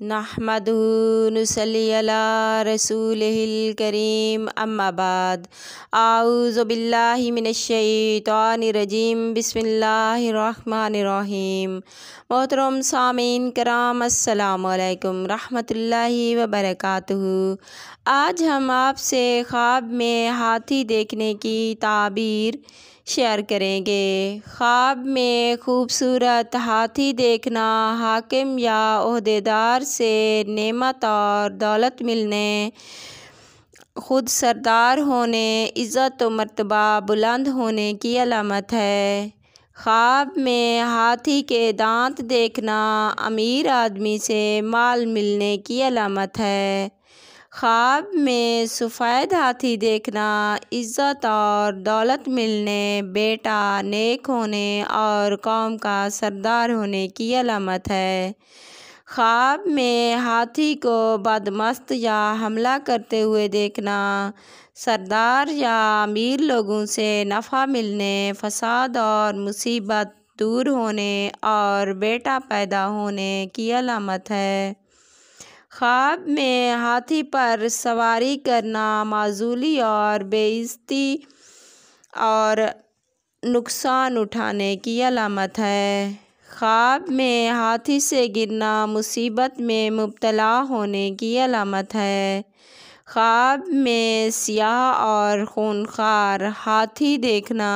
نحمدہ نصلی علی رسولہ الکریم اما بعد اعوذ باللہ من الشیطان الرجیم بسم اللہ الرحمن الرحیم۔ محترم سامعین کرام السلام علیکم رحمۃ اللہ وبرکاتہ۔ آج ہم آپ سے خواب میں ہاتھی دیکھنے کی تعبیر شیئر کریں گے۔ خواب میں خوبصورت ہاتھی دیکھنا حاکم یا عہدیدار سے نعمت اور دولت ملنے، خود سردار ہونے، عزت و مرتبہ بلند ہونے کی علامت ہے۔ خواب میں ہاتھی کے دانت دیکھنا امیر آدمی سے مال ملنے کی علامت ہے۔ خواب میں سفید ہاتھی دیکھنا عزت اور دولت ملنے، بیٹا نیک ہونے اور قوم کا سردار ہونے کی علامت ہے۔ خواب میں ہاتھی کو بدمست یا حملہ کرتے ہوئے دیکھنا سردار یا امیر لوگوں سے نفع ملنے، فساد اور مصیبت دور ہونے اور بیٹا پیدا ہونے کی علامت ہے۔ خواب میں ہاتھی پر سواری کرنا معزولی اور بے عزتی اور نقصان اٹھانے کی علامت ہے۔ خواب میں ہاتھی سے گرنا مصیبت میں مبتلا ہونے کی علامت ہے۔ خواب میں سیاہ اور خونخوار ہاتھی دیکھنا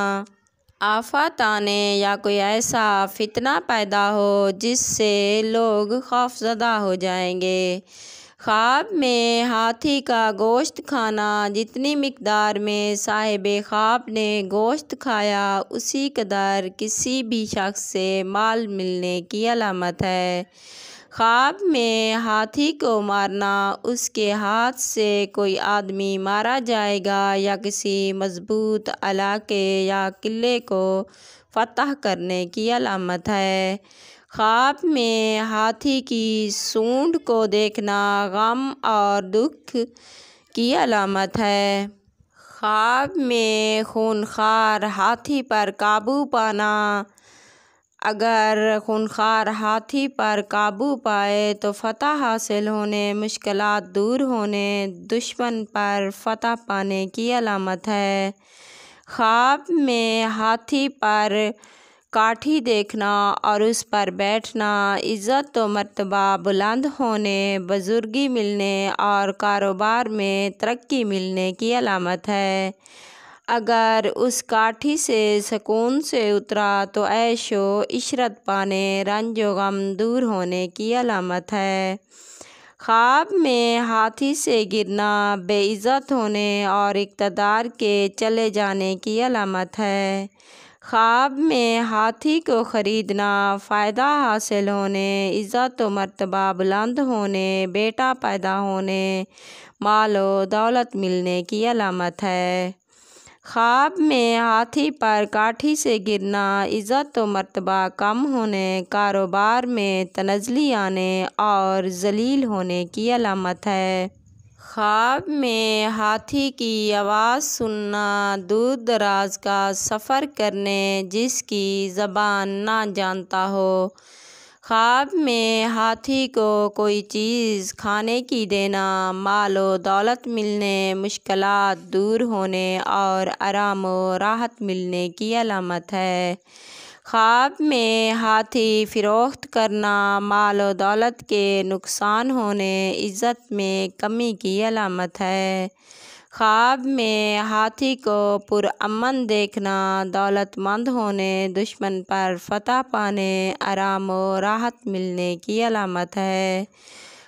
آفات آنے یا کوئی ایسا فتنہ پیدا ہو جس سے لوگ خوفزدہ ہو جائیں گے۔ خواب میں ہاتھی کا گوشت کھانا جتنی مقدار میں صاحب خواب نے گوشت کھایا اسی قدر کسی بھی شخص سے مال ملنے کی علامت ہے۔ خواب میں ہاتھی کو مارنا اس کے ہاتھ سے کوئی آدمی مارا جائے گا یا کسی مضبوط علاقے یا قلعے کو فتح کرنے کی علامت ہے۔ خواب میں ہاتھی کی سونڈ کو دیکھنا غم اور دکھ کی علامت ہے۔ خواب میں خونخوار ہاتھی پر قابو پانا، اگر خونخوار ہاتھی پر قابو پائے تو فتح حاصل ہونے، مشکلات دور ہونے، دشمن پر فتح پانے کی علامت ہے۔ خواب میں ہاتھی پر کاٹھی دیکھنا اور اس پر بیٹھنا عزت و مرتبہ بلند ہونے، بزرگی ملنے اور کاروبار میں ترقی ملنے کی علامت ہے۔ اگر اس کاٹھی سے سکون سے اترا تو عیش و عشرت پانے، رنج و غم دور ہونے کی علامت ہے۔ خواب میں ہاتھی سے گرنا بے عزت ہونے اور اقتدار کے چلے جانے کی علامت ہے۔ خواب میں ہاتھی کو خریدنا فائدہ حاصل ہونے، عزت و مرتبہ بلند ہونے، بیٹا پیدا ہونے، مال و دولت ملنے کی علامت ہے۔ خواب میں ہاتھی پر کاٹھی سے گرنا عزت و مرتبہ کم ہونے، کاروبار میں تنزلی آنے اور ذلیل ہونے کی علامت ہے۔ خواب میں ہاتھی کی آواز سننا دور دراز کا سفر کرنے جس کی زبان نہ جانتا ہو۔ خواب میں ہاتھی کو کوئی چیز کھانے کی دینا مال و دولت ملنے، مشکلات دور ہونے اور آرام و راحت ملنے کی علامت ہے۔ خواب میں ہاتھی فروخت کرنا مال و دولت کے نقصان ہونے، عزت میں کمی کی علامت ہے۔ خواب میں ہاتھی کو پرامن دیکھنا دولت مند ہونے، دشمن پر فتح پانے، آرام و راحت ملنے کی علامت ہے۔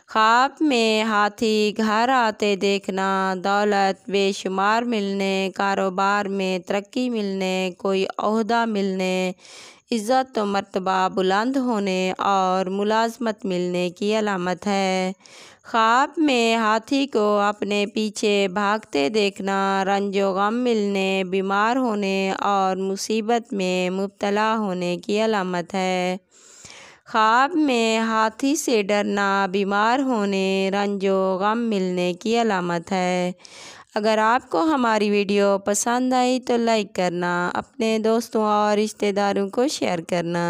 خواب میں ہاتھی گھر آتے دیکھنا دولت بے شمار ملنے، کاروبار میں ترقی ملنے، کوئی عہدہ ملنے، عزت و مرتبہ بلند ہونے اور ملازمت ملنے کی علامت ہے۔ خواب میں ہاتھی کو اپنے پیچھے بھاگتے دیکھنا رنج و غم ملنے، بیمار ہونے اور مصیبت میں مبتلا ہونے کی علامت ہے۔ خواب میں ہاتھی سے ڈرنا بیمار ہونے، رنج و غم ملنے کی علامت ہے۔ اگر آپ کو ہماری ویڈیو پسند آئی تو لائک کرنا، اپنے دوستوں اور رشتہ داروں کو شیئر کرنا۔